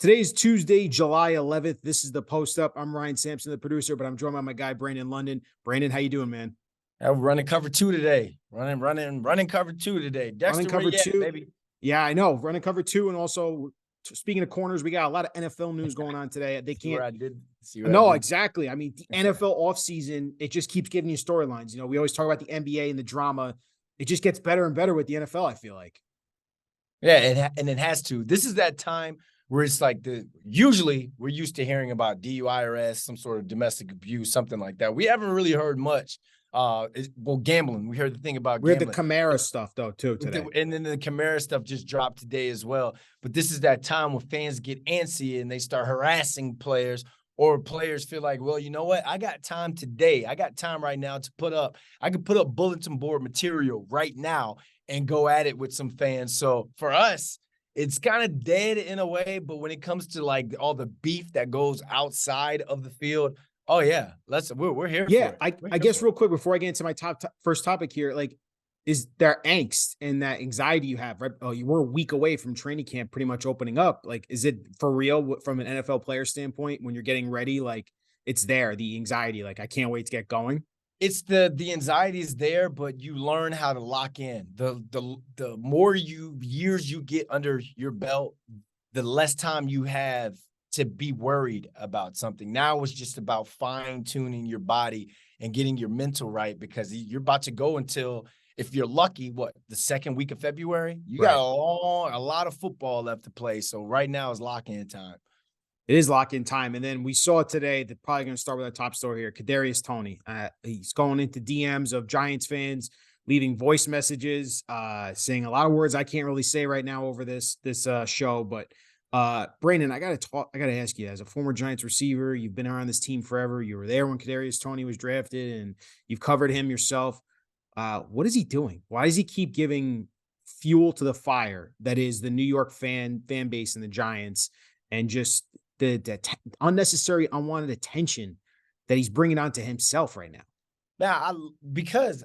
Today's Tuesday, July 11th. This is the Post Up. I'm Ryan Sampson, the producer, but I'm joined by my guy, Brandon London. Brandon, how you doing, man? We're running cover two today. Running cover two today. Running Dexter, where cover you at, two. baby? Yeah, I know. Running cover two. And also, speaking of corners, we got a lot of NFL news going on today. They See where can't. I did. No, exactly. I mean, the NFL offseason, it just keeps giving you storylines. You know, we always talk about the NBA and the drama. It just gets better and better with the NFL, I feel like. Yeah, and it has to. This is that time where it's like usually we're used to hearing about DUI arrest, some sort of domestic abuse, something like that. We haven't really heard much. Gambling. We heard the thing about We gambling. had the Kamara stuff, though, too, today. And then the Kamara stuff just dropped today as well. But this is that time when fans get antsy and they start harassing players, or players feel like, well, you know what? I got time today. I got time right now to I can put up bulletin board material right now and go at it with some fans. So for us, it's kind of dead in a way. But when it comes to like all the beef that goes outside of the field, oh yeah, we're here. Yeah, for it. I guess real quick before I get into my first topic here, like, is there angst and that anxiety you have? Right? Oh, you were a week away from training camp pretty much opening up. Like, is it for real from an NFL player standpoint when you're getting ready? Like, it's there, the anxiety. Like, I can't wait to get going. It's the anxiety is there, but you learn how to lock in. The more years you get under your belt, the less time you have to be worried about something. Now it's just about fine-tuning your body and getting your mental right, because you're about to go until, if you're lucky, the second week of February? You got a lot of football left to play. So right now is lock-in time. It is lock-in time. And then we saw today, they're probably going to start with our top story here, Kadarius Toney. He's going into DMs of Giants fans, leaving voice messages, saying a lot of words I can't really say right now over this show. But Brandon, I gotta ask you, as a former Giants receiver, you've been around this team forever. You were there when Kadarius Toney was drafted, and you've covered him yourself. What is he doing? Why does he keep giving fuel to the fire that is the New York fan base and the Giants, and just the unnecessary, unwanted attention that he's bringing onto himself right now? Now, because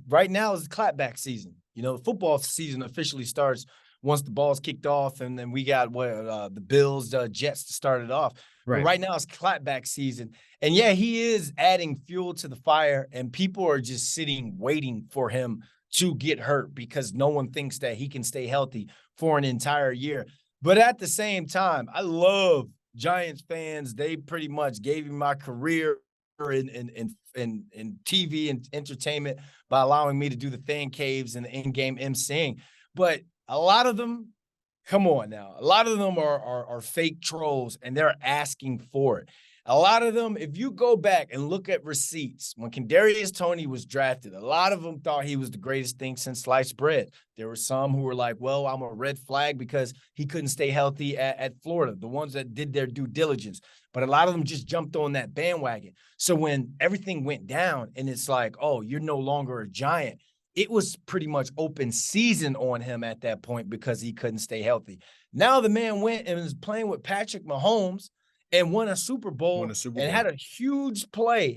right now is clapback season. You know, the football season officially starts once the ball's kicked off, and then we got the Bills, Jets to start it off. Right. But right now it's clapback season. And yeah, he is adding fuel to the fire, and people are just sitting, waiting for him to get hurt because no one thinks that he can stay healthy for an entire year. But at the same time, I love Giants fans. They pretty much gave me my career in TV and entertainment by allowing me to do the fan caves and the in-game emceeing. But a lot of them, come on now, a lot of them are fake trolls, and they're asking for it. A lot of them, if you go back and look at receipts, when Kadarius Toney was drafted, a lot of them thought he was the greatest thing since sliced bread. There were some who were like, well, I'm a red flag because he couldn't stay healthy at Florida, the ones that did their due diligence. But a lot of them just jumped on that bandwagon. So when everything went down and it's like, oh, you're no longer a Giant, it was pretty much open season on him at that point because he couldn't stay healthy. Now the man went and was playing with Patrick Mahomes and won a Super Bowl and had a huge play.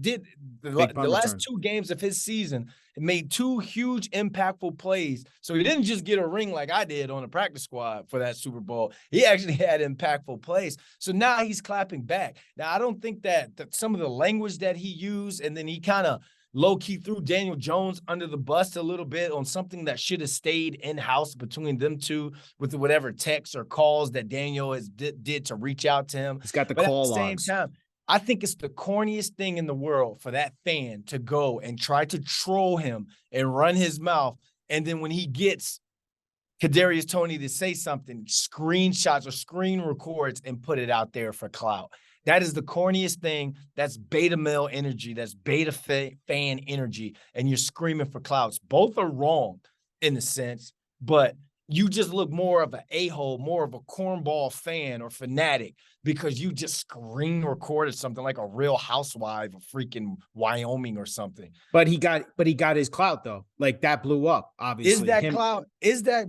Did the last two games of his season and made two huge impactful plays. So he didn't just get a ring like I did on the practice squad for that Super Bowl. He actually had impactful plays. So now he's clapping back. Now I don't think that some of the language that he used, and then he kind of low-key threw Daniel Jones under the bus a little bit on something that should have stayed in-house between them two with whatever texts or calls that Daniel did to reach out to him. He's got the call logs. At the same time, I think it's the corniest thing in the world for that fan to go and try to troll him and run his mouth. And then when he gets Kadarius Toney to say something, screenshots or screen records and put it out there for clout. That is the corniest thing. That's beta male energy. That's beta fan energy. And you're screaming for clouts. Both are wrong in a sense, but you just look more of an a-hole, more of a cornball fan or fanatic because you just screen recorded something like a Real Housewife of freaking Wyoming or something. But he got his clout though. Like that blew up, obviously. Is that clout?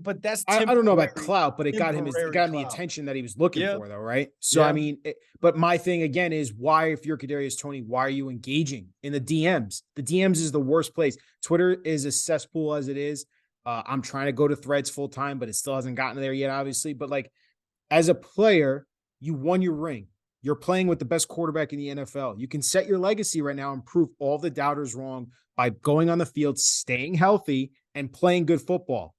But that's I don't know about clout, but it got him the attention that he was looking for though, right? So I mean, but my thing again is, why, if you're Kadarius Toney, why are you engaging in the DMs? The DMs is the worst place. Twitter is a cesspool as it is. I'm trying to go to Threads full time, but it still hasn't gotten there yet, obviously. But like, as a player, you won your ring. You're playing with the best quarterback in the NFL. You can set your legacy right now and prove all the doubters wrong by going on the field, staying healthy, and playing good football.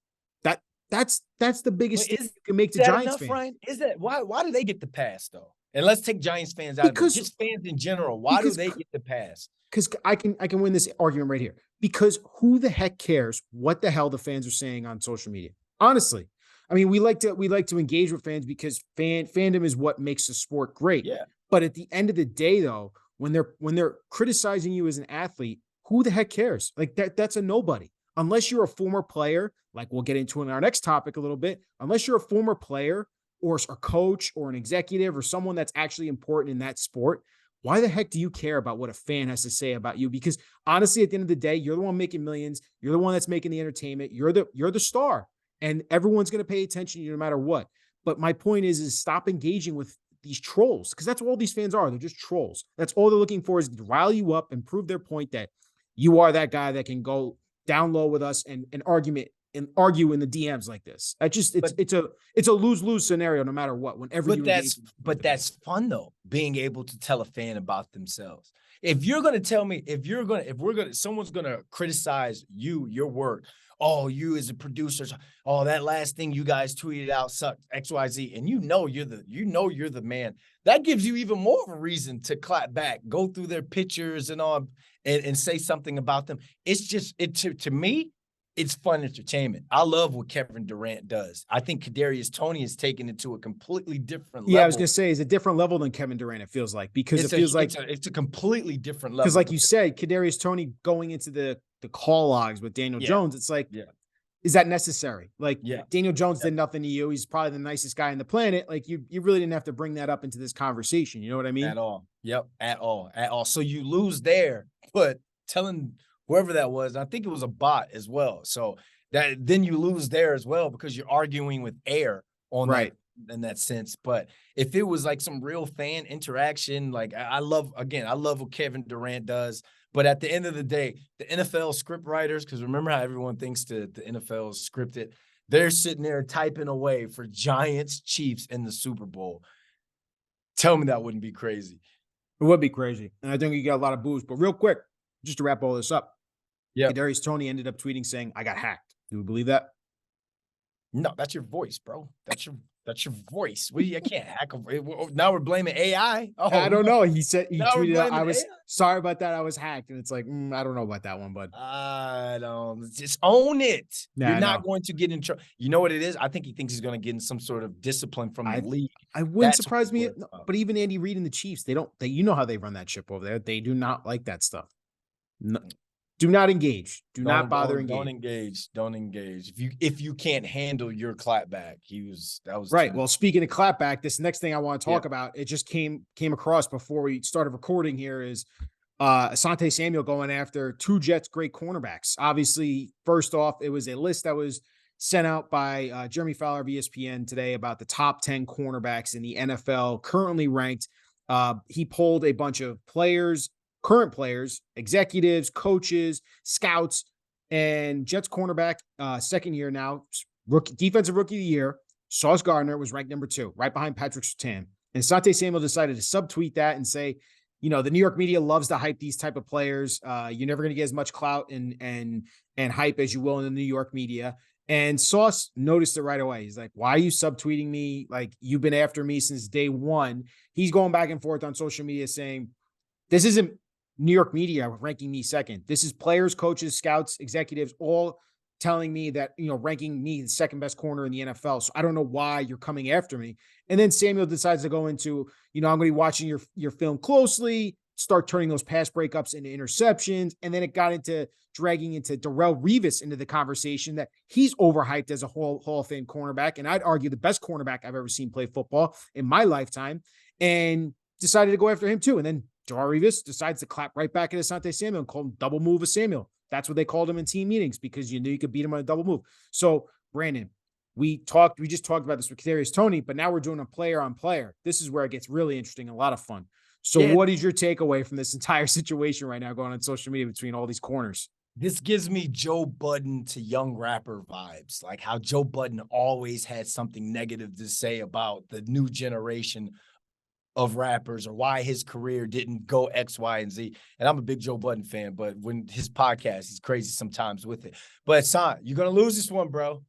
That's the biggest thing you can make to that Giants enough, fans. Ryan? Is that why do they get the pass though? And let's take Giants fans out of it. Just fans in general. Why do they get the pass? Because I can win this argument right here. Because who the heck cares what the hell the fans are saying on social media? Honestly, I mean, we like to engage with fans because fandom is what makes the sport great. Yeah. But at the end of the day, though, when they're criticizing you as an athlete, who the heck cares? Like that's a nobody. Unless you're a former player, like we'll get into in our next topic a little bit. Unless you're a former player or a coach or an executive or someone that's actually important in that sport, why the heck do you care about what a fan has to say about you? Because honestly, at the end of the day, you're the one making millions. You're the one that's making the entertainment. You're the star, and everyone's going to pay attention to you no matter what. But my point is stop engaging with these trolls, because that's what all these fans are. They're just trolls. That's all they're looking for, is to rile you up and prove their point that you are that guy that can go down low with us and argue in the DMs like this. It's a lose-lose scenario no matter what. Whenever that's fun though, being able to tell a fan about themselves. If you're gonna tell me, someone's gonna criticize your work. Oh, you as a producer, oh, that last thing you guys tweeted out sucked, XYZ, and you know you're the man. That gives you even more of a reason to clap back, go through their pictures and all, and say something about them. It's just to me, it's fun entertainment. I love what Kevin Durant does. I think Kadarius Toney is taking it to a completely different level. Yeah, I was gonna say it's a different level than Kevin Durant. It feels like, because it's a completely different level. Because like you said, Kadarius Toney going into the call logs with Daniel Jones, it's like, is that necessary? Like, Daniel Jones did nothing to you. He's probably the nicest guy on the planet. Like you really didn't have to bring that up into this conversation. You know what I mean? At all. Yep. At all. So you lose there, but telling whoever that was, I think it was a bot as well. So then you lose there as well, because you're arguing with air on that in that sense. But if it was like some real fan interaction, like I love what Kevin Durant does. But at the end of the day, the NFL script writers, because remember how everyone thinks the NFL is scripted, they're sitting there typing away for Giants, Chiefs in the Super Bowl. Tell me that wouldn't be crazy. It would be crazy. And I think you get a lot of boos. But real quick, just to wrap all this up, Kadarius Toney ended up tweeting saying, "I got hacked." Do we believe that? No, that's your voice, bro. That's your voice. I can't hack. Now we're blaming AI. Oh, I don't know. He tweeted out, "I was sorry about that. I was hacked." And it's like, I don't know about that one, bud. I don't. Just own it. You're not going to get in trouble. You know what it is? I think he thinks he's going to get in some sort of discipline from the league. I wouldn't surprise me. But even Andy Reid and the Chiefs, you know how they run that ship over there. They do not like that stuff. No. Do not engage. Don't bother engaging. Don't engage. If you can't handle your clapback, that was right. Well, speaking of clapback, this next thing I want to talk about, it just came across before we started recording here, is Asante Samuel going after two Jets great cornerbacks. Obviously, first off, it was a list that was sent out by Jeremy Fowler of ESPN today about the top 10 cornerbacks in the NFL currently ranked. He pulled a bunch of players, current players, executives, coaches, scouts, and Jets cornerback, second year now, defensive rookie of the year, Sauce Gardner was ranked number 2, right behind Patrick Surtain. And Asante Samuel decided to subtweet that and say, the New York media loves to hype these type of players. You're never going to get as much clout and hype as you will in the New York media. And Sauce noticed it right away. He's like, "Why are you subtweeting me? Like, you've been after me since day one." He's going back and forth on social media saying, this isn't New York media ranking me second. This is players, coaches, scouts, executives, all telling me that, ranking me the second best corner in the NFL. So I don't know why you're coming after me. And then Samuel decides to go into, I'm going to be watching your film closely, start turning those pass breakups into interceptions. And then it got into dragging into Darrelle Revis into the conversation that he's overhyped as a Hall of Fame cornerback. And I'd argue the best cornerback I've ever seen play football in my lifetime, and decided to go after him too. And then Darrelle Revis decides to clap right back at Asante Samuel and call him double move of Samuel. That's what they called him in team meetings, because you knew you could beat him on a double move. So, Brandon, we just talked about this with Kadarius Toney, but now we're doing a player on player. This is where it gets really interesting, a lot of fun. So what is your takeaway from this entire situation right now going on social media between all these corners? This gives me Joe Budden to young rapper vibes, like how Joe Budden always had something negative to say about the new generation of rappers or why his career didn't go X, Y, and Z. And I'm a big Joe Budden fan, but when his podcast is crazy sometimes with it. But Son, you're gonna lose this one, bro.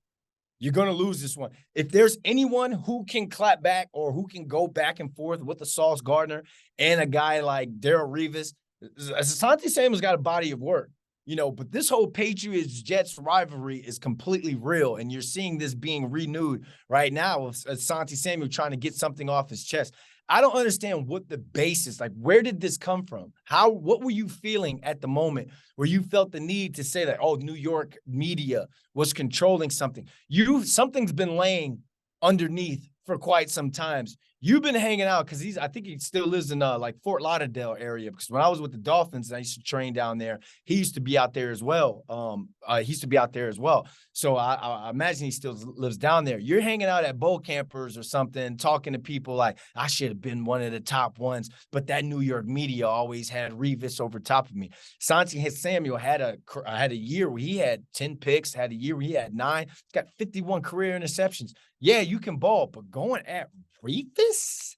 You're gonna lose this one. If there's anyone who can clap back or who can go back and forth with a Sauce Gardner and a guy like Darrell Revis, Asante Samuel's got a body of work. But this whole Patriots-Jets rivalry is completely real, and you're seeing this being renewed right now with Asante Samuel trying to get something off his chest. I don't understand what the basis, like, where did this come from? What were you feeling at the moment where you felt the need to say that, oh, New York media was controlling something? Something's been laying underneath for quite some times. You've been hanging out because I think he still lives in like Fort Lauderdale area, because when I was with the Dolphins, I used to train down there. He used to be out there as well. So I imagine he still lives down there. You're hanging out at bowl campers or something, talking to people like, I should have been one of the top ones, but that New York media always had Revis over top of me. Asante Samuel had a year where he had 10 picks, had a year where he had 9. He's got 51 career interceptions. Yeah, you can ball, but going at Revis?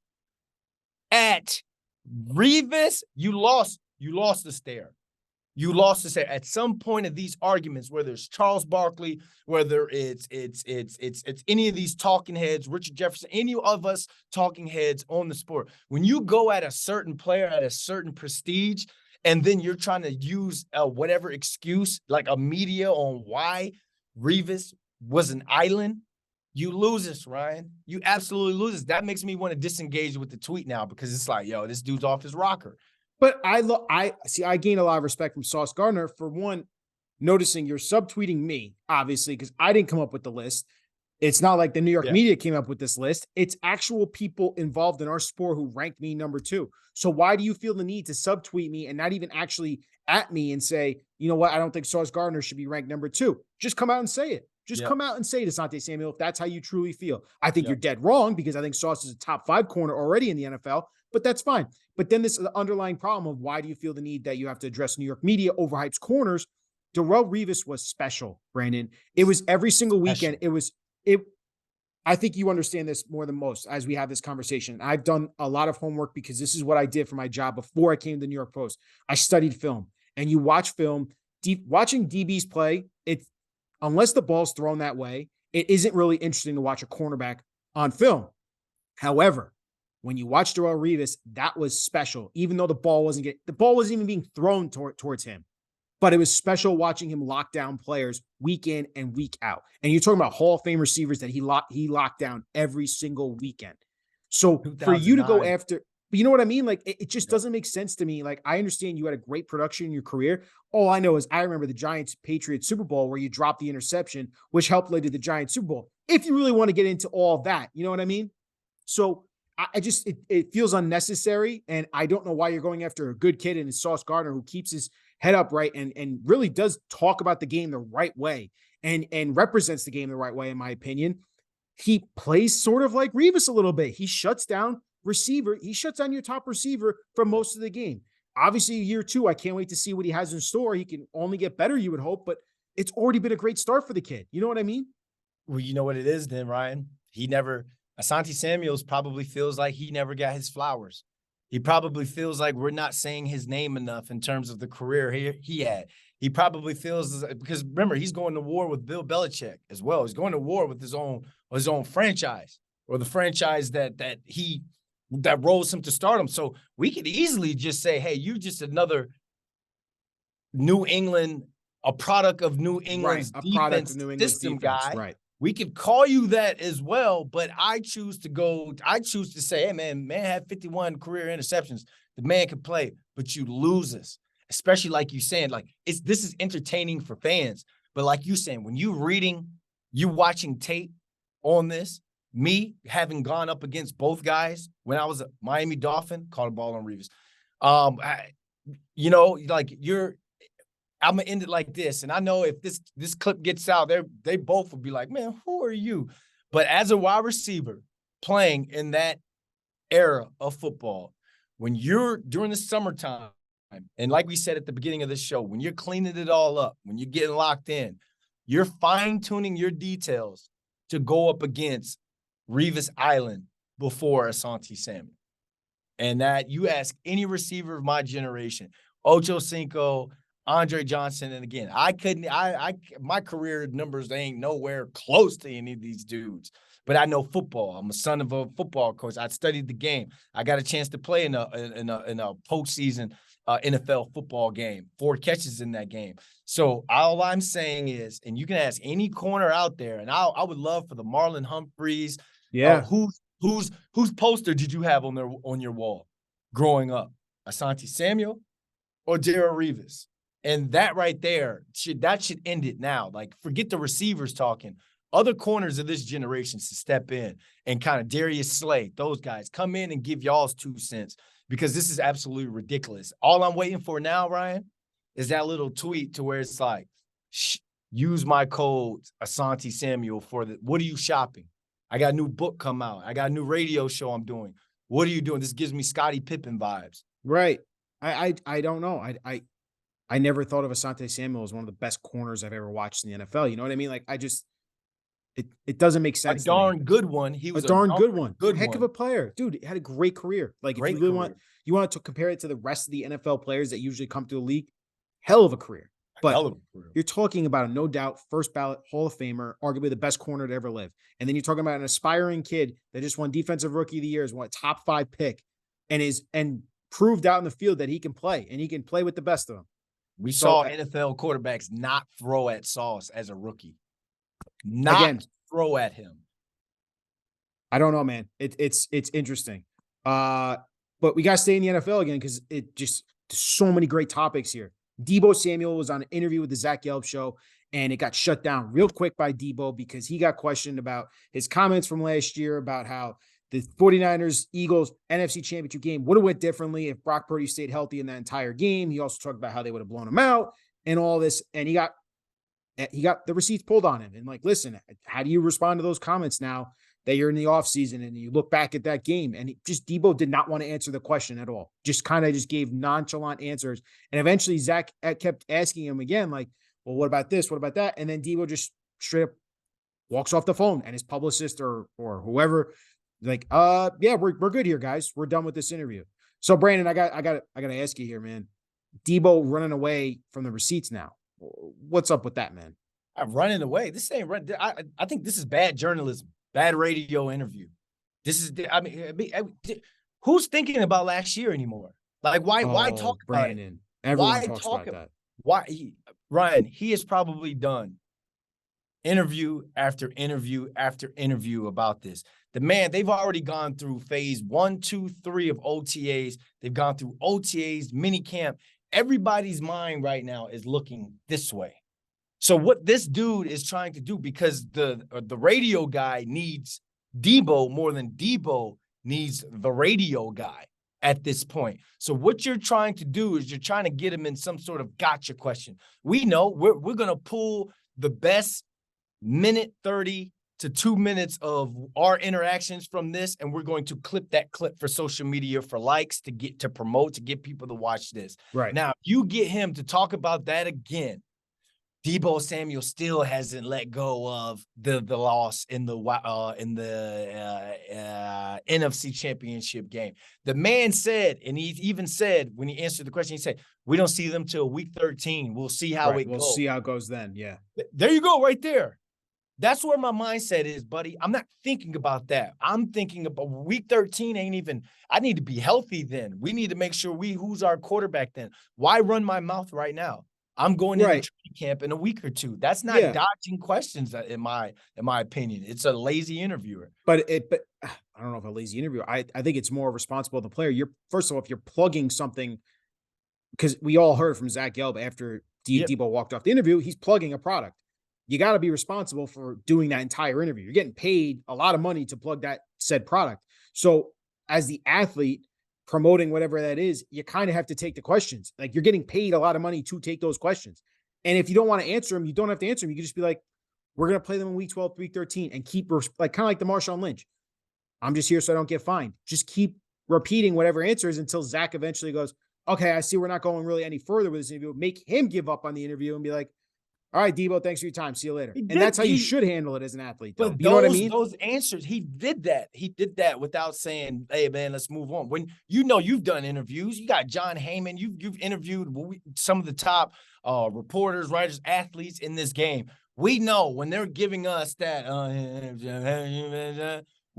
You lost the stare. You lost the stare. At some point of these arguments, whether it's Charles Barkley, whether it's any of these talking heads, Richard Jefferson, any of us talking heads on the sport, when you go at a certain player at a certain prestige, and then you're trying to use whatever excuse, like a media, on why Revis was an island, you lose this, Ryan. You absolutely lose this. That makes me want to disengage with the tweet now, because it's like, yo, this dude's off his rocker. But I gained a lot of respect from Sauce Gardner for, one, noticing you're subtweeting me, obviously, because I didn't come up with the list. It's not like the New York media came up with this list. It's actual people involved in our sport who ranked me number 2. So why do you feel the need to subtweet me and not even actually at me and say, you know what, I don't think Sauce Gardner should be ranked number 2? Just come out and say it. Just come out and say it, Asante Samuel, if that's how you truly feel. I think you're dead wrong, because I think Sauce is a top 5 corner already in the NFL, but that's fine. But then this is the underlying problem of, why do you feel the need that you have to address New York media overhypes corners? Darrell Revis was special, Brandon. It was every single weekend. I think you understand this more than most as we have this conversation. I've done a lot of homework, because this is what I did for my job before I came to the New York Post. I studied film, and you watch film. Watching DBs play, unless the ball's thrown that way, it isn't really interesting to watch a cornerback on film. However, when you watch Darrell Revis, that was special, even though the ball wasn't even being thrown towards him. But it was special watching him lock down players week in and week out. And you're talking about Hall of Fame receivers that he locked down every single weekend. So for you to go after, but you know what I mean? Like, it just doesn't make sense to me. Like, I understand you had a great production in your career. All I know is I remember the Giants-Patriots Super Bowl where you dropped the interception, which helped lead to the Giants Super Bowl. If you really want to get into all of that, you know what I mean? So it feels unnecessary. And I don't know why you're going after a good kid in Sauce Gardner, who keeps his head up right and really does talk about the game the right way and represents the game the right way, in my opinion. He plays sort of like Revis a little bit. He shuts down your top receiver for most of the game. Obviously, year 2, I can't wait to see what he has in store. He can only get better, you would hope, but it's already been a great start for the kid. You know what I mean? Well, you know what it is then, Ryan? Asante Samuels probably feels like he never got his flowers. He probably feels like we're not saying his name enough in terms of the career he had. He probably feels, because remember, he's going to war with Bill Belichick as well. He's going to war with his own franchise, or the franchise that rose him to stardom. So we could easily just say, hey, you're just another New England, a product of New England's defense system guy. Right. We could call you that as well, but I choose to say, hey, man had 51 career interceptions. The man can play, but you lose us. Especially like you saying, like, this is entertaining for fans. But like you saying, when you watching tape on this, me having gone up against both guys when I was a Miami Dolphin, caught a ball on Revis. I'm gonna end it like this, and I know if this clip gets out, they both will be like, "Man, who are you?" But as a wide receiver playing in that era of football, when you're during the summertime And like we said at the beginning of the show, when you're cleaning it all up, when you're getting locked in, you're fine-tuning your details to go up against Revis Island before Asante Samuel. And that you ask any receiver of my generation, Ocho Cinco, Andre Johnson, and again, my career numbers ain't nowhere close to any of these dudes. But I know football. I'm a son of a football coach. I studied the game. I got a chance to play in a postseason NFL football game. 4 catches in that game. So all I'm saying is, and you can ask any corner out there, and I would love for the Marlon Humphreys. Yeah. Whose poster did you have on your wall growing up? Asante Samuel or Darrelle Revis? And that right there should end it now. Like, forget the receivers talking. Other corners of this generation should step in and kind of Darius Slay, those guys, come in and give y'all's 2 cents, because this is absolutely ridiculous. All I'm waiting for now, Ryan, is that little tweet to where it's like, use my code Asante Samuel for what are you shopping? I got a new book come out. I got a new radio show I'm doing. What are you doing? This gives me Scottie Pippen vibes. Right. I don't know. I never thought of Asante Samuel as one of the best corners I've ever watched in the NFL. You know what I mean? Like, it doesn't make sense. A darn good one. He was a darn good one. Heck one. of a player. Dude, he had a great career. Like, Great if you really want to compare it to the rest of the NFL players that usually come to the league, hell of a career. But you're talking about a no doubt first ballot Hall of Famer, arguably the best corner to ever live. And then you're talking about an aspiring kid that just won Defensive Rookie of the Year, is one top 5 pick, and proved out in the field that he can play, and he can play with the best of them. We saw NFL quarterbacks not throw at Sauce as a rookie. Throw at him. I don't know, man. It's interesting. But we got to stay in the NFL again, because there's so many great topics here. Deebo Samuel was on an interview with the Zach Gelb Show, and it got shut down real quick by Deebo because he got questioned about his comments from last year about how the 49ers Eagles NFC Championship game would have went differently if Brock Purdy stayed healthy in that entire game. He also talked about how they would have blown him out and all this, and he got the receipts pulled on him. And like, listen, how do you respond to those comments now that you're in the offseason and you look back at that game? And Deebo did not want to answer the question at all. Just kind of just gave nonchalant answers. And eventually Zach kept asking him again, like, well, what about this? What about that? And then Deebo just straight up walks off the phone, and his publicist or whoever, like, yeah, we're good here, guys. We're done with this interview. So Brandon, I got to ask you here, man. Deebo running away from the receipts now. What's up with that, man? I'm running away. This ain't run. I think this is bad journalism, bad radio interview. This is, I mean, who's thinking about last year anymore? Like, why talk Brandon, about it? Everyone talks about that. Ryan, he has probably done interview after interview after interview about this. The man, they've already gone through phase 1, 2, 3 of OTAs. They've gone through OTAs, mini camp. Everybody's mind right now is looking this way. So what this dude is trying to do, because the radio guy needs Deebo more than Deebo needs the radio guy at this point. So what you're trying to do is you're trying to get him in some sort of gotcha question. We know we're going to pull the best minute 30 to 2 minutes of our interactions from this, and we're going to clip that clip for social media, for likes, to promote, to get people to watch this. Right. Now, if you get him to talk about that again, Deebo Samuel still hasn't let go of the loss in the NFC Championship game. The man said, and he even said when he answered the question, he said, "We don't see them till week 13. We'll see how it goes. We'll see how it goes then." Yeah. There you go, right there. That's where my mindset is, buddy. I'm not thinking about that. I'm thinking about week 13 ain't even, I need to be healthy then. We need to make sure who's our quarterback then. Why run my mouth right now? I'm going into training camp in a week or two. That's not dodging questions, in my opinion. It's a lazy interviewer. But I don't know if a lazy interviewer. I think it's more responsible of the player. First of all, if you're plugging something, because we all heard from Zach Gelb after Deebo walked off the interview, he's plugging a product. You got to be responsible for doing that entire interview. You're getting paid a lot of money to plug that said product. So as the athlete promoting whatever that is, you kind of have to take the questions. Like, you're getting paid a lot of money to take those questions. And if you don't want to answer them, you don't have to answer them. You can just be like, we're going to play them in week 12, week 13, and keep, like, kind of like the Marshawn Lynch. I'm just here so I don't get fined. Just keep repeating whatever answers until Zach eventually goes, okay, I see we're not going really any further with this interview. Make him give up on the interview and be like, all right, Deebo, thanks for your time. See you later. And that's how you should handle it as an athlete, though. But You know what I mean? those answers, he did that. He did that without saying, "Hey, man, let's move on." When you know you've done interviews, you got John Heyman, you've interviewed some of the top reporters, writers, athletes in this game. We know when they're giving us that, all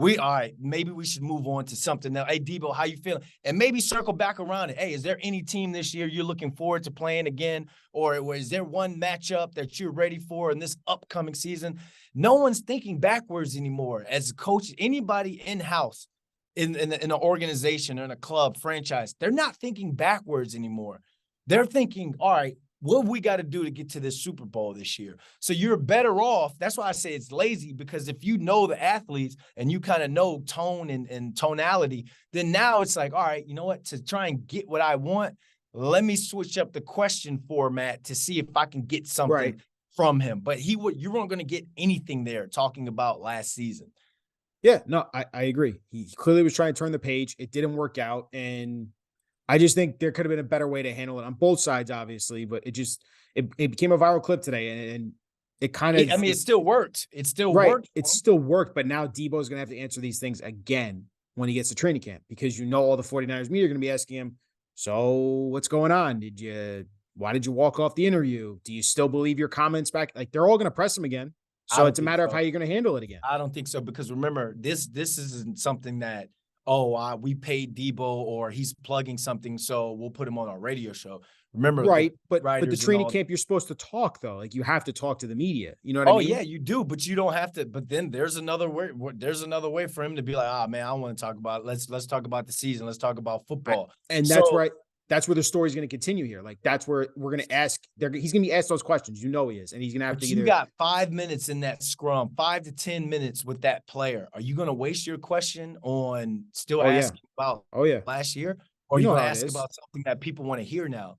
right, maybe we should move on to something now. Hey, Deebo, how you feeling? And maybe circle back around it. Hey, is there any team this year you're looking forward to playing again? Or is there one matchup that you're ready for in this upcoming season? No one's thinking backwards anymore. As a coach, anybody in-house in an organization or in a club, franchise, they're not thinking backwards anymore. They're thinking, all right, what we got to do to get to this Super Bowl this year? So you're better off. That's why I say it's lazy, because if you know the athletes and you kind of know tone and tonality, then now it's like, all right, you know what? To try and get what I want, let me switch up the question format to see if I can get something from him. But you weren't going to get anything there talking about last season. Yeah, no, I agree. He clearly was trying to turn the page. It didn't work out. And I just think there could have been a better way to handle it on both sides, obviously, but it became a viral clip today, and it kind of, I mean, it still worked. It still right. worked. It still worked, but now Debo's going to have to answer these things again when he gets to training camp, because all the 49ers media are going to be asking him, so what's going on? Why did you walk off the interview? Do you still believe your comments back? Like, they're all going to press him again. So it's a matter of how you're going to handle it again. I don't think so, because remember, this isn't something that, we paid Deebo or he's plugging something, so we'll put him on our radio show. Remember, right? But the training camp, you're supposed to talk, though. Like, you have to talk to the media. You know what I mean? Oh yeah, you do, but you don't have to. But then there's another way. There's another way for him to be like, man, I don't want to talk about it. Let's talk about the season. Let's talk about football. And that's right. That's where the story's going to continue here. Like, that's where we're going to ask. He's going to be asked those questions. You know he is, and he's going to have to. You got 5 minutes in that scrum, 5 to 10 minutes with that player. Are you going to waste your question on still asking about last year, or are you going to ask about something that people want to hear now?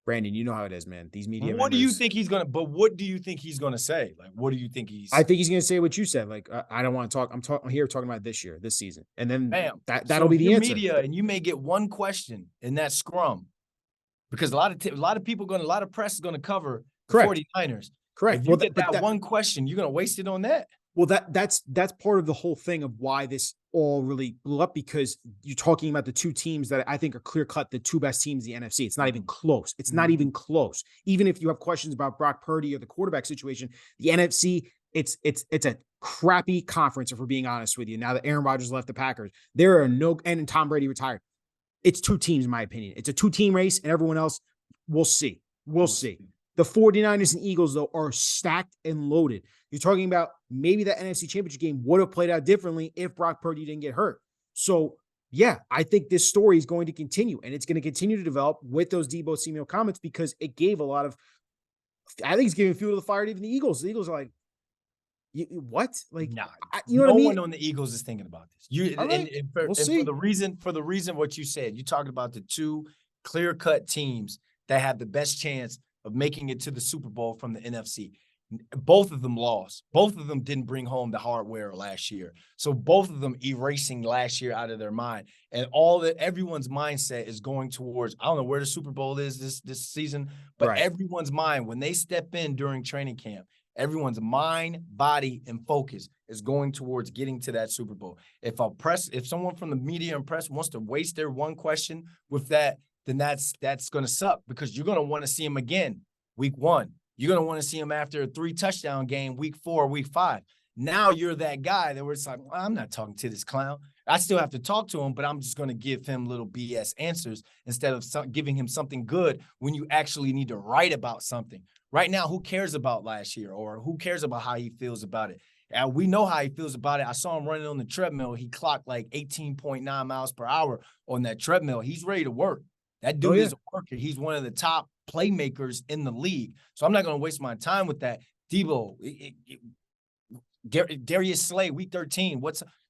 Brandon, you know how it is, man. These media. What do you think he's gonna? But what do you think he's gonna say? Like, what do you think he's? I think he's gonna say what you said. Like, I don't want to talk. I'm here talking about this year, this season, and then that'll be the answer. Media, and you may get one question in that scrum, because a lot of people a lot of press is gonna cover the 49ers. Correct. If you get that one question, you're gonna waste it on that. Well, that's part of the whole thing of why this all really blew up, because you're talking about the two teams that I think are clear-cut the two best teams in the NFC. It's not even close. It's not even close. Even if you have questions about Brock Purdy or the quarterback situation, the NFC, it's a crappy conference, if we're being honest with you. Now that Aaron Rodgers left the Packers, there are and Tom Brady retired. It's two teams, in my opinion. It's a two-team race, and everyone else, we'll see. We'll see. The 49ers and Eagles, though, are stacked and loaded. You're talking about maybe that NFC Championship game would have played out differently if Brock Purdy didn't get hurt. So, yeah, I think this story is going to continue, and it's going to continue to develop with those Deebo Samuel comments, because it gave a lot of – I think it's giving fuel to the fire to even the Eagles. The Eagles are like, what? Like, nah, you know what I mean? No one on the Eagles is thinking about this. We'll see. For the reason what you said, you're talking about the two clear-cut teams that have the best chance of making it to the Super Bowl from the NFC. Both of them lost. Both of them didn't bring home the hardware last year. So both of them erasing last year out of their mind. And everyone's mindset is going towards, I don't know where the Super Bowl is this season, but everyone's mind, when they step in during training camp, everyone's mind, body, and focus is going towards getting to that Super Bowl. If someone from the media and press wants to waste their one question with that, then that's going to suck, because you're going to want to see him again week 1. You're going to want to see him after a 3-touchdown game week 4, week 5. Now you're that guy that where it's like, well, I'm not talking to this clown. I still have to talk to him, but I'm just going to give him little BS answers instead of giving him something good when you actually need to write about something. Right now, who cares about last year, or who cares about how he feels about it? And we know how he feels about it. I saw him running on the treadmill. He clocked like 18.9 miles per hour on that treadmill. He's ready to work. That dude is a worker. He's one of the top playmakers in the league. So I'm not going to waste my time with that. Deebo, Darius Slay, week 13.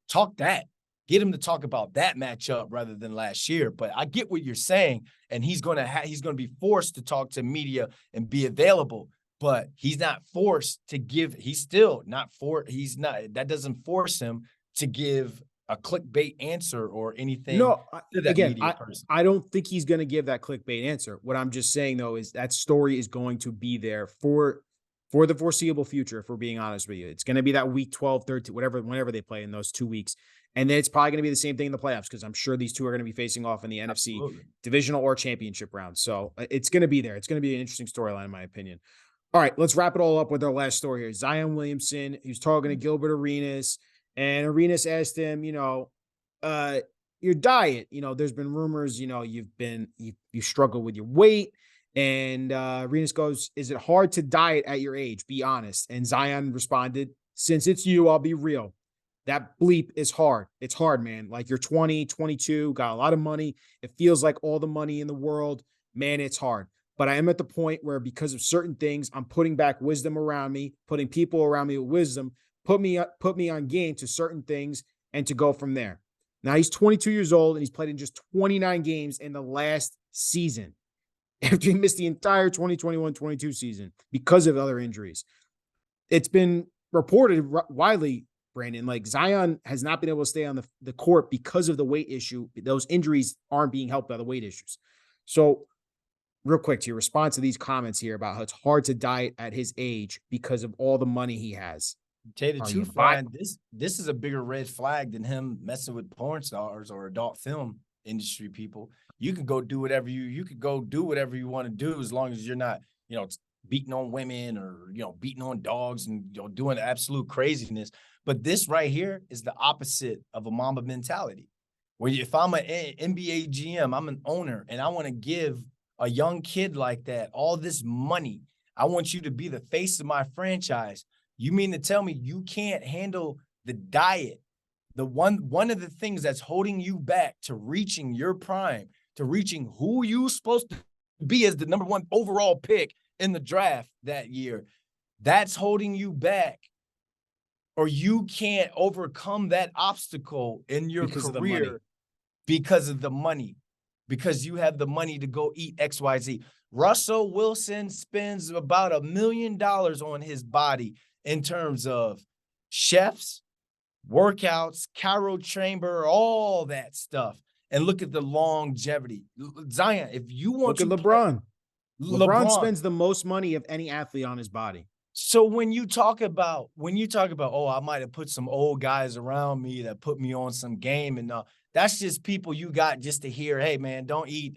Talk that. Get him to talk about that matchup rather than last year. But I get what you're saying, and he's going to be forced to talk to media and be available. But he's not forced to give. He's still not for. He's not. That doesn't force him to give a clickbait answer or anything No, to that again, media person. I don't think he's going to give that clickbait answer. What I'm just saying though is that story is going to be there for the foreseeable future. If we're being honest with you, it's going to be that week 12, 13, whatever, whenever they play in those 2 weeks, and then it's probably going to be the same thing in the playoffs because I'm sure these two are going to be facing off in the NFC Absolutely. divisional or championship round. So it's going to be there. It's going to be an interesting storyline, in my opinion. All right, let's wrap it all up with our last story here. Zion Williamson, he was talking to Gilbert Arenas, and Arenas asked him, uh, your diet. There's been rumors, you struggle with your weight. And Arenas goes, is it hard to diet at your age? Be honest. And Zion responded, since it's you, I'll be real. That bleep is hard. It's hard, man. Like you're 20, 22, got a lot of money. It feels like all the money in the world. Man, it's hard. But I am at the point where because of certain things, I'm putting back wisdom around me, putting people around me with wisdom, put me on game to certain things and to go from there. Now he's 22 years old and he's played in just 29 games in the last season after he missed the entire 2021-22 season because of other injuries. It's been reported widely, Brandon, like Zion has not been able to stay on the court because of the weight issue. Those injuries aren't being helped by the weight issues. So real quick, to your response to these comments here about how it's hard to diet at his age because of all the money he has. Tell you the truth, Ryan, this is a bigger red flag than him messing with porn stars or adult film industry people. You can go do whatever you could go do whatever you want to do as long as you're not, beating on women or, beating on dogs and doing absolute craziness. But this right here is the opposite of a Mamba mentality. Where if I'm an NBA GM, I'm an owner, and I want to give a young kid like that all this money. I want you to be the face of my franchise. You mean to tell me you can't handle the diet? The one of the things that's holding you back to reaching your prime, to reaching who you supposed to be as the number 1 overall pick in the draft that year, that's holding you back. Or you can't overcome that obstacle in your career because of the money, because you have the money to go eat XYZ. Russell Wilson spends about $1 million on his body in terms of chefs, workouts, chiro chamber, all that stuff. And look at the longevity. Zion, if you want to look at LeBron. LeBron spends the most money of any athlete on his body. So when you talk about, oh, I might have put some old guys around me that put me on some game, and that's just people you got just to hear, hey man, don't eat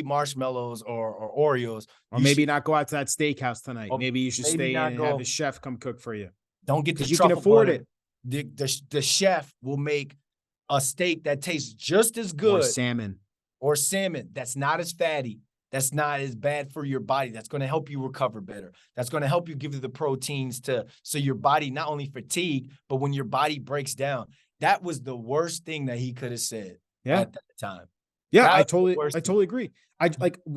marshmallows or Oreos. Or maybe not go out to that steakhouse tonight. Maybe you should stay in and have a chef come cook for you. Don't get the you can afford it. The chef will make a steak that tastes just as good. Or salmon. That's not as fatty. That's not as bad for your body. That's going to help you recover better. That's going to help you give you the proteins so your body not only fatigue, but when your body breaks down. That was the worst thing that he could have said at that time. Yeah, I totally agree.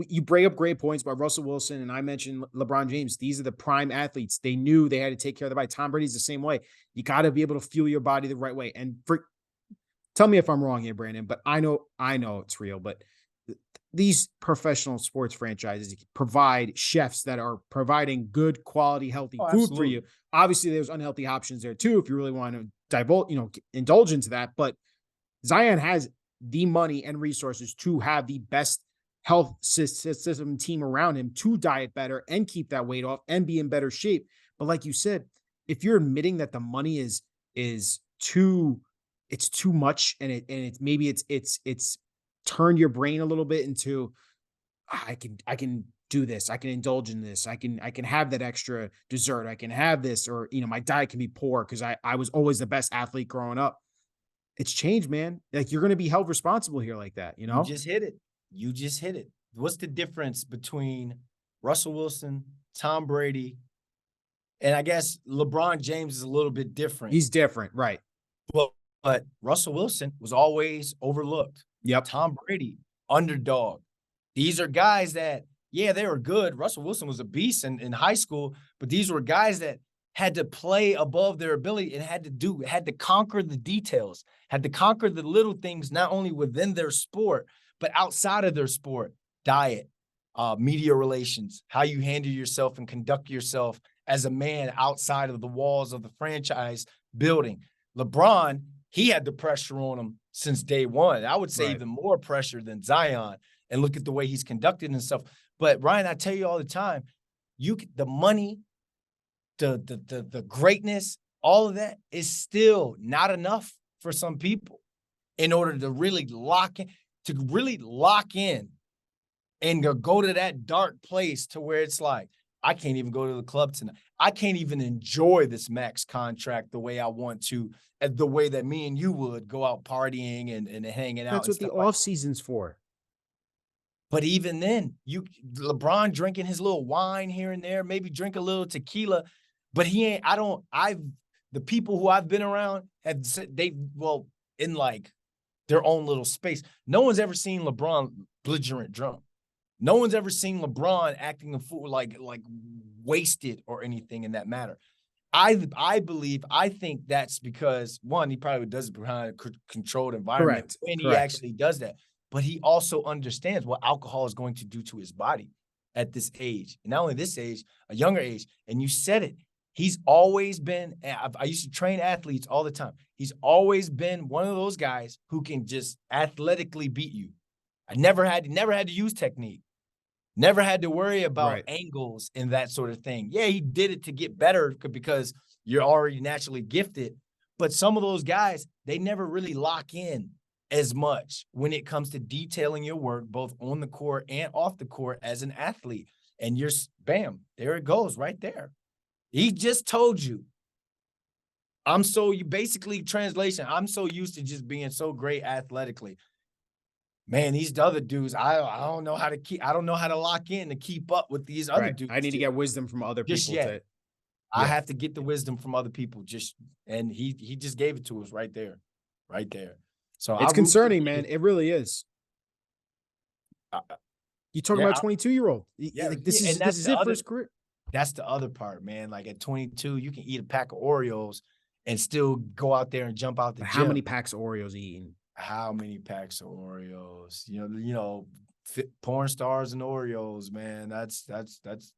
You bring up great points by Russell Wilson, and I mentioned LeBron James. These are the prime athletes. They knew they had to take care of their body. Tom Brady's the same way. You got to be able to fuel your body the right way. And tell me if I'm wrong here, Brandon, but I know it's real, but these professional sports franchises provide chefs that are providing good quality, healthy food for you. Obviously, there's unhealthy options there too, if you really want to indulge into that. But Zion has the money and resources to have the best health system team around him to diet better and keep that weight off and be in better shape. But like you said, if you're admitting that the money is too much and it's turned your brain a little bit into I can do this, I can indulge in this, I can have that extra dessert, I can have this, or my diet can be poor because I was always the best athlete growing up. It's changed, man. Like you're going to be held responsible here like that, You just hit it. What's the difference between Russell Wilson, Tom Brady, and I guess LeBron James is a little bit different. He's different, right? But Russell Wilson was always overlooked. Yep. Tom Brady, underdog. These are guys that, they were good. Russell Wilson was a beast in high school, but these were guys that had to play above their ability and had to conquer the details, had to conquer the little things, not only within their sport, but outside of their sport. Diet, media relations, how you handle yourself and conduct yourself as a man outside of the walls of the franchise building. LeBron he had the pressure on him since day one. I would say Right. even more pressure than Zion. And look at the way he's conducted himself. But Ryan, I tell you all the time, the money, the greatness, all of that is still not enough for some people in order to really lock in and go to that dark place to where it's like, I can't even go to the club tonight. I can't even enjoy this max contract the way I want to, the way that me and you would go out partying and hanging out. That's what the off season's for. But even then, LeBron drinking his little wine here and there, maybe drink a little tequila, but the people who I've been around have said in like their own little space. No one's ever seen LeBron belligerent drunk. No one's ever seen LeBron acting a fool, like wasted or anything in that matter. I think that's because, one, he probably does it behind a controlled environment when he actually does that. But he also understands what alcohol is going to do to his body at this age. And not only this age, a younger age. And you said it. He's always been, I used to train athletes all the time. He's always been one of those guys who can just athletically beat you. I never had to use technique. Never had to worry about angles and that sort of thing. Yeah, he did it to get better because you're already naturally gifted. But some of those guys, they never really lock in as much when it comes to detailing your work, both on the court and off the court as an athlete. And you're, bam, there it goes right there. He just told you, translation, I'm so used to just being so great athletically. Man, these other dudes, I don't know how to lock in to keep up with these other dudes. I need to get wisdom from other people. I have to get the wisdom from other people. And he just gave it to us right there. So it's concerning, man. It really is. You talking about a 22-year-old? This is it for his career. That's the other part, man. Like at 22, you can eat a pack of Oreos and still go out there and jump out the gym. How many packs of Oreos are you eating? How many packs of Oreos? Porn stars and Oreos, man. That's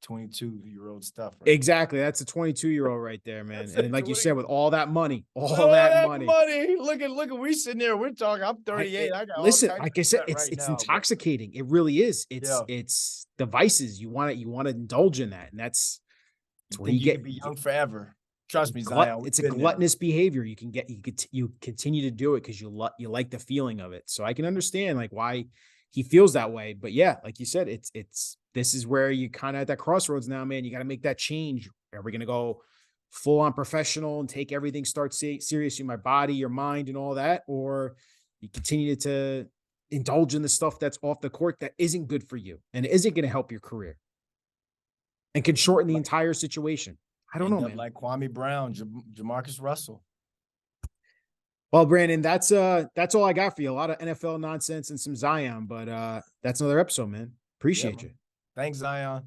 22-year-old stuff. Right? Exactly. That's a 22-year-old right there, man. And like you said, with all that money, all that money. Look at we sitting there. We're talking. I'm 38. I got listen. Like I said, it's intoxicating. It really is. It's the vices. You want to indulge in that, and that's where you get to be young forever. Trust me, Zion. It's a gluttonous behavior. You continue to do it because you like the feeling of it. So I can understand like why he feels that way. But yeah, like you said, this is where you kind of at that crossroads now, man. You got to make that change. Are we going to go full on professional and take everything seriously, my body, your mind, and all that, or you continue to indulge in the stuff that's off the court that isn't good for you and isn't going to help your career and can shorten the entire situation. I don't know, man. Like Kwame Brown, Jamarcus Russell. Well, Brandon, that's all I got for you. A lot of NFL nonsense and some Zion, but that's another episode, man. Appreciate you. Thanks, Zion.